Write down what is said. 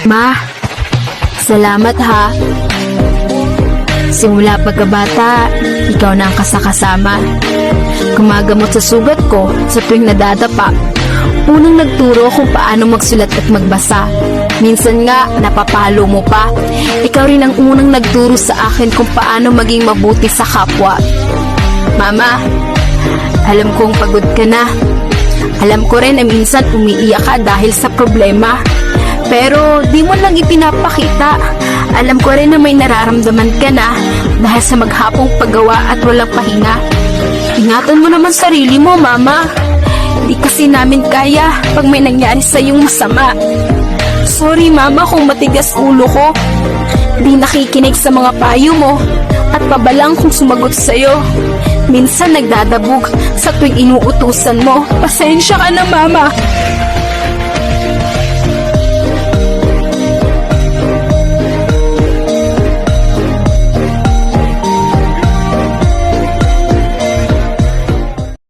Ma, salamat ha. Simula pagkabata, ikaw na ang kasakasama. Gumagamot sa sugat ko sa tuwing nadadapa. Unang nagturo kung paano magsulat at magbasa. Minsan nga, napapalo mo pa. Ikaw rin ang unang nagturo sa akin kung paano maging mabuti sa kapwa. Mama, alam kong pagod ka na. Alam ko rin na minsan umiiyak ka dahil sa problema. Pero di mo lang ipinapakita. Alam ko rin na may nararamdaman ka na dahil sa maghapong paggawa at walang pahinga. Ingatan mo naman sarili mo, Mama. Di kasi namin kaya pag may nangyari sa iyong masama. Sorry, Mama, kung matigas ulo ko. Di nakikinig sa mga payo mo at pabalang kung sumagot sa'yo. Minsan nagdadabog sa tuwing inuutusan mo. Pasensya ka na, Mama.